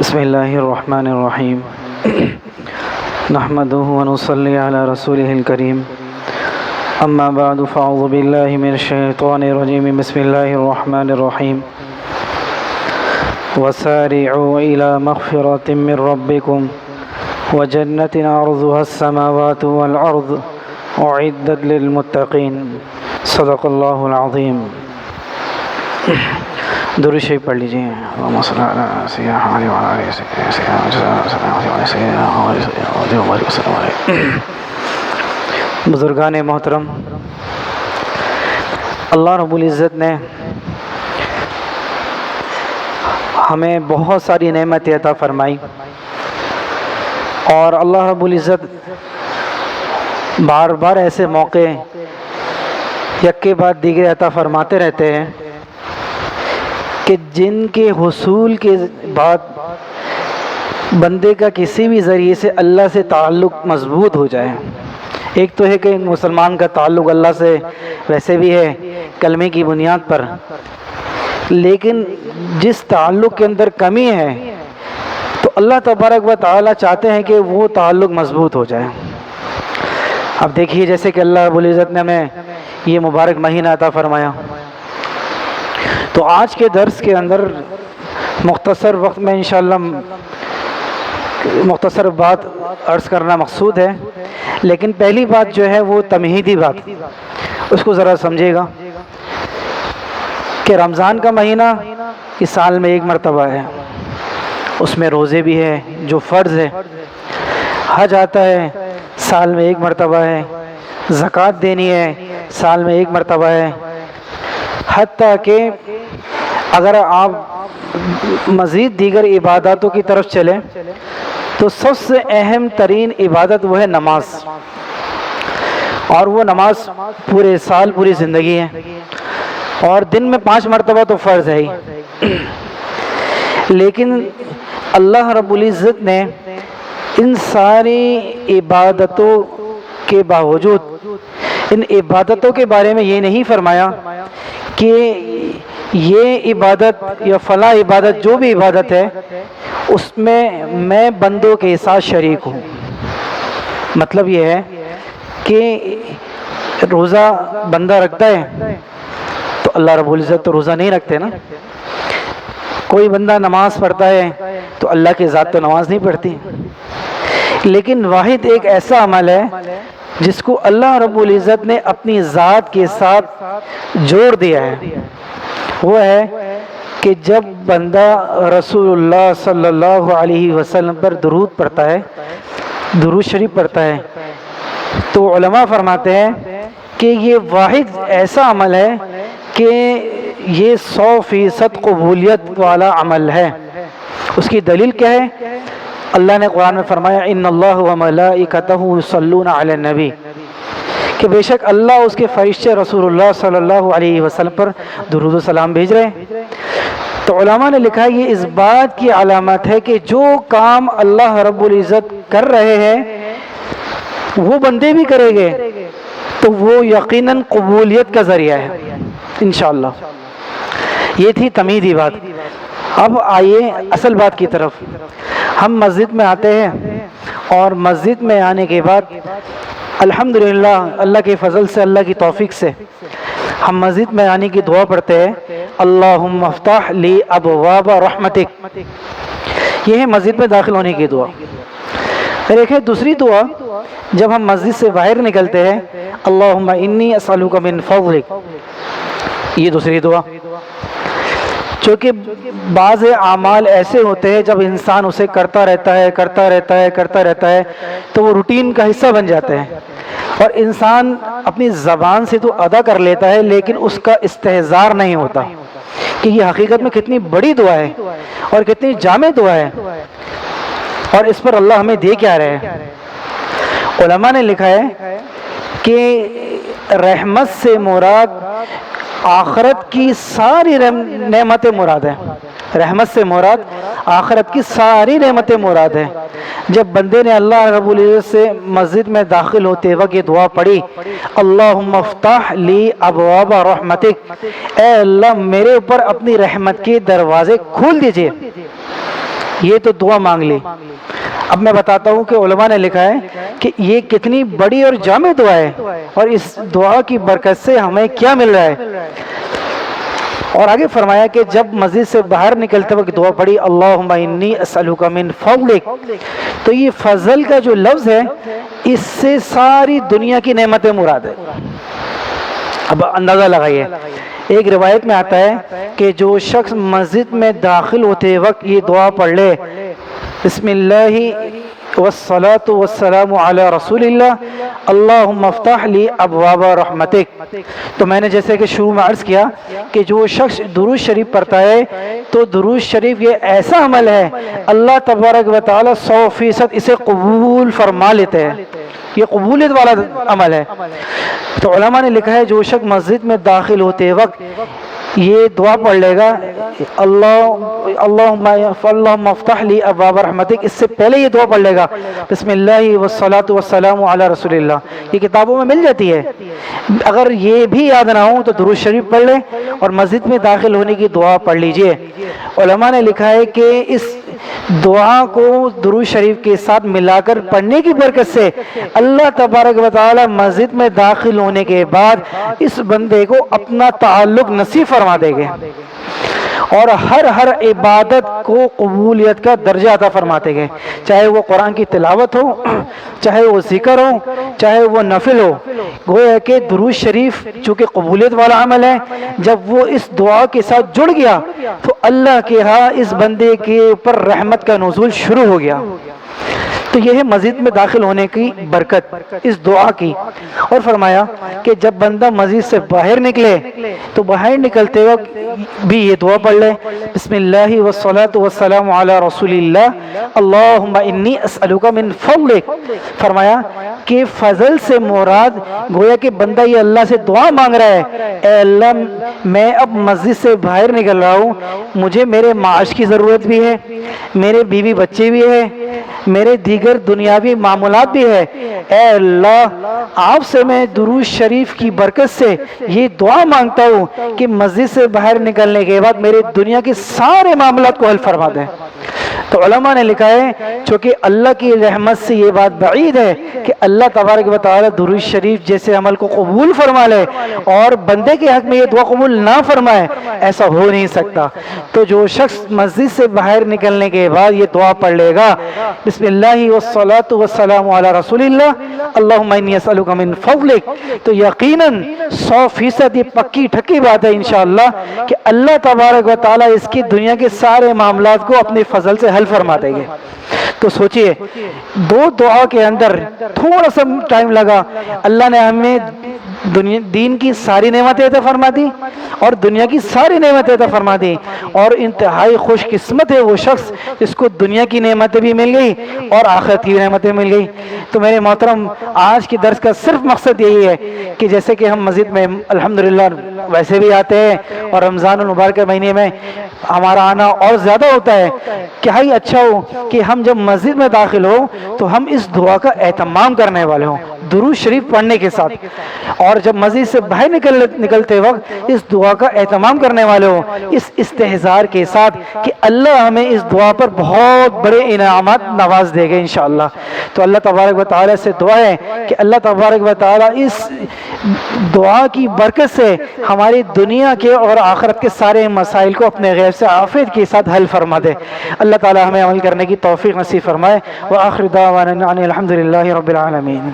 بسم اللہ الرحمن الرحیم نحمدہ ونصلی علی رسولہ الکریم اما بعد فاعوذ باللہ من الشیطان الرجیم بسم اللہ الرحمن الرحیم وسارعوا الى مغفرۃ من ربکم وجنۃ عرضها السماوات والارض اعدت للمتقین صدق اللہ العظیم۔ درود شریف پڑھ لیجیے۔ اللہم صل علی سیدنا محمد وعلی آلہ سیدنا محمد۔ بزرگان محترم، اللہ رب العزت نے ہمیں بہت ساری نعمتیں عطا فرمائی، اور اللہ رب العزت بار بار ایسے موقع یک کے بعد دیگر عطا فرماتے رہتے ہیں کہ جن کے حصول کے بعد بندے کا کسی بھی ذریعے سے اللہ سے تعلق مضبوط ہو جائے۔ ایک تو ہے کہ مسلمان کا تعلق اللہ سے ویسے بھی ہے کلمے کی بنیاد پر، لیکن جس تعلق کے اندر کمی ہے تو اللہ تبارک و تعالی چاہتے ہیں کہ وہ تعلق مضبوط ہو جائے۔ اب دیکھیے، جیسے کہ اللہ رب العزت نے ہمیں یہ مبارک مہینہ عطا فرمایا، تو آج کے درس کے اندر مختصر وقت میں انشاءاللہ مختصر بات عرض کرنا مقصود ہے، لیکن پہلی بات جو ہے وہ تمہیدی بات، اس کو ذرا سمجھے گا کہ رمضان کا مہینہ اس سال میں ایک مرتبہ ہے، اس میں روزے بھی ہے جو فرض ہے، حج آتا ہے سال میں ایک مرتبہ ہے، زکوٰۃ دینی ہے سال میں ایک مرتبہ ہے، حتیٰ کہ اگر آپ مزید دیگر عباداتوں کی طرف چلیں تو سب سے اہم ترین عبادت وہ ہے نماز، اور وہ نماز پورے سال پوری زندگی ہے، اور دن میں 5 مرتبہ تو فرض ہے ہی۔ لیکن اللہ رب العزت نے ان ساری عبادتوں کے باوجود ان عبادتوں کے بارے میں یہ نہیں فرمایا کہ یہ عبادت یا فلاں عبادت جو بھی عبادت ہے اس میں بندوں کے ساتھ شریک ہوں۔ مطلب یہ ہے کہ روزہ بندہ رکھتا ہے تو اللہ رب العزت تو روزہ نہیں رکھتے نا، کوئی بندہ نماز پڑھتا ہے تو اللہ کی ذات تو نماز نہیں پڑھتی، لیکن واحد ایک ایسا عمل ہے جس کو اللہ رب العزت نے اپنی ذات کے ساتھ جوڑ دیا ہے، وہ ہے کہ جب بندہ رسول اللہ صلی اللہ علیہ وسلم پر درود پڑھتا ہے، درود شریف پڑھتا ہے، تو علماء فرماتے ہیں کہ یہ واحد ایسا عمل ہے کہ یہ 100% قبولیت والا عمل ہے۔ اس کی دلیل کیا ہے؟ اللہ نے قرآن میں فرمایا ان اللہ وملائکتہ یصلون علی النبی، کہ بے شک اللہ اس کے فرشتے رسول اللہ صلی اللہ علیہ وسلم پر درود و سلام بھیج رہے ہیں۔ تو علماء نے لکھا یہ اس بات کی علامت ہے کہ جو کام اللہ رب العزت کر رہے ہیں وہ بندے بھی کریں گے تو وہ یقیناً قبولیت کا ذریعہ ہے انشاءاللہ۔ یہ تھی تمہیدی بات۔ اب آئیے اصل بات کی طرف۔ ہم مسجد میں آتے ہیں، اور مسجد میں آنے کے بعد الحمدللہ اللہ کے فضل سے، اللہ کی توفیق سے ہم مسجد میں آنے کی دعا پڑھتے ہیں، اللہم افتح لی ابواب رحمتک۔ یہ ہے مسجد میں داخل ہونے کی دعا۔ پھر ایک ہے دوسری دعا، جب ہم مسجد سے باہر نکلتے ہیں، اللہم انی اسألک من فضلک، یہ دوسری دعا۔ چونکہ بعض اعمال ایسے ہوتے ہیں جب انسان اسے کرتا رہتا ہے تو وہ روٹین کا حصہ بن جاتے ہیں، اور انسان اپنی زبان سے تو ادا کر لیتا ہے لیکن اس کا استحضار نہیں ہوتا کہ یہ حقیقت میں کتنی بڑی دعا ہے اور کتنی جامع دعا ہے، اور اس پر اللہ ہمیں دے کیا رہے ہیں۔ علماء نے لکھا ہے کہ رحمت سے مراد آخرت کی ساری نعمتیں مراد ہیں، رحمت سے مراد آخرت کی ساری نعمتیں مراد ہیں۔ جب بندے نے اللہ رب العزت سے مسجد میں داخل ہوتے وقت یہ دعا پڑھی، اللہم افتح لی ابواب رحمتک، اے اللہ میرے اوپر اپنی رحمت کے دروازے کھول دیجئے، یہ تو دعا مانگ لی. اب میں بتاتا ہوں کہ علماء نے لکھا ہے کہ یہ کتنی بڑی اور جامع دعا ہے اور اس دعا کی برکت سے ہمیں کیا مل رہا ہے. اور آگے فرمایا کہ جب مسجد سے باہر نکلتے وقت دعا پڑھی اللہم انی اسألک من فضلک، تو یہ فضل کا جو لفظ ہے اس سے ساری دنیا کی نعمتیں مراد ہے. اب اندازہ لگائیے، ایک روایت میں آتا ہے کہ جو شخص مسجد میں داخل ہوتے وقت یہ دعا پڑھ لے بسم اللہ والصلاة والسلام علی رسول اللہ اللہم افتح لی ابواب رحمتک، تو میں نے جیسے کہ شروع میں عرض کیا کہ جو شخص درود شریف پڑھتا ہے تو درود شریف یہ ایسا عمل ہے اللہ تبارک و تعالی 100% اسے قبول فرما لیتے ہیں، یہ قبولیت والا عمل ہے. تو علماء نے لکھا ہے جو شخص مسجد میں داخل ہوتے وقت یہ دعا پڑھ لے گا اللہم افتح لی ابواب رحمتک، اس سے پہلے یہ دعا پڑھ لے گا بسم اللہ والصلاة والسلام علی رسول اللہ، یہ کتابوں میں مل جاتی ہے. اگر یہ بھی یاد نہ ہو تو درود شریف پڑھ لیں اور مسجد میں داخل ہونے کی دعا پڑھ لیجئے. علماء نے لکھا ہے کہ اس دعا کو درود شریف کے ساتھ ملا کر پڑھنے کی برکت سے اللہ تبارک و تعالی مسجد میں داخل ہونے کے بعد اس بندے کو اپنا تعلق نصیب فرما دے گے اور ہر عبادت کو قبولیت کا درجہ عطا فرماتے گئے، چاہے وہ قرآن کی تلاوت ہو، چاہے وہ ذکر ہو، چاہے وہ نفل ہو. گویا کہ درود شریف چونکہ قبولیت والا عمل ہے، جب وہ اس دعا کے ساتھ جڑ گیا تو اللہ کے ہاں اس بندے کے اوپر رحمت کا نزول شروع ہو گیا. تو یہ ہے مسجد میں داخل ہونے کی برکت اس دعا کی. اور فرمایا کہ جب بندہ مسجد سے باہر نکلے تو باہر نکلتے وقت بھی یہ دعا پڑھ لے بسم اللہ والصلاة والسلام علی رسول اللہ اللہم انی اسألک من فضلک. فرمایا کہ فضل سے مراد گویا کہ بندہ یہ اللہ سے دعا مانگ رہا ہے اے اللہ میں اب مسجد سے باہر نکل رہا ہوں، مجھے میرے معاش کی ضرورت بھی ہے، میرے بیوی بچے بھی ہے، میرے دیگر دنیاوی معاملات بھی ہے، اے اللہ آپ سے میں درود شریف کی برکت سے یہ دعا مانگتا ہوں کہ مسجد سے باہر نکلنے کے بعد میرے دنیا کے سارے معاملات کو حل فرما دیں. تو علماء نے لکھا ہے چونکہ اللہ کی رحمت سے یہ بات بعید ہے کہ اللہ تبارک و تعالی درود شریف جیسے عمل کو قبول فرما لے اور بندے کے حق میں یہ دعا قبول نہ فرمائے، ایسا ہو نہیں سکتا. تو جو شخص مسجد سے باہر نکلنے کے بعد یہ دعا پڑھ لے گا بسم اللہ والصلاة والسلام علی رسول اللہ اللہم انی اسألک من فضلک، تو یقیناً 100% یہ پکی ٹھکی بات ہے انشاءاللہ کہ اللہ تبارک و تعالی اس کی دنیا کے سارے معاملات کو اپنے فضل سے حل فرما دیں گے. تو سوچئے دو دعا کے اندر تھوڑا سا ٹائم لگا، اللہ نے ہمیں دین کی ساری نعمتیں عطا فرما دی اور دنیا کی ساری نعمتیں عطا فرما دی، اور انتہائی خوش قسمت ہے وہ شخص جس کو دنیا کی نعمتیں بھی مل گئی اور آخرت کی نعمتیں مل گئی. تو میرے محترم آج کی درس کا صرف مقصد یہی ہے کہ جیسے کہ ہم مسجد میں الحمدللہ ویسے بھی آتے ہیں اور رمضان المبارک مہینے میں ہمارا آنا اور زیادہ ہوتا ہے، کیا ہی اچھا ہو کہ ہم جب مسجد میں داخل ہو تو ہم اس دعا کا اہتمام کرنے والے ہوں درود شریف پڑھنے کے ساتھ، اور جب مسجد سے باہر نکلتے وقت اس دعا کا اہتمام کرنے والے ہوں اس استحضار کے ساتھ کہ اللہ ہمیں اس دعا پر بہت بڑے انعامات نواز دے گے انشاءاللہ. تو اللہ تبارک و تعالی سے دعا ہے کہ اللہ تبارک و تعالی اس دعا کی برکت سے ہماری دنیا کے اور آخرت کے سارے مسائل کو اپنے غیب سے عافیت کے ساتھ حل فرما دے. اللہ تعالی ہمیں عمل کرنے کی توفیق نصیب فرمائے. وآخر دعوانا ان الحمدللہ رب العالمین.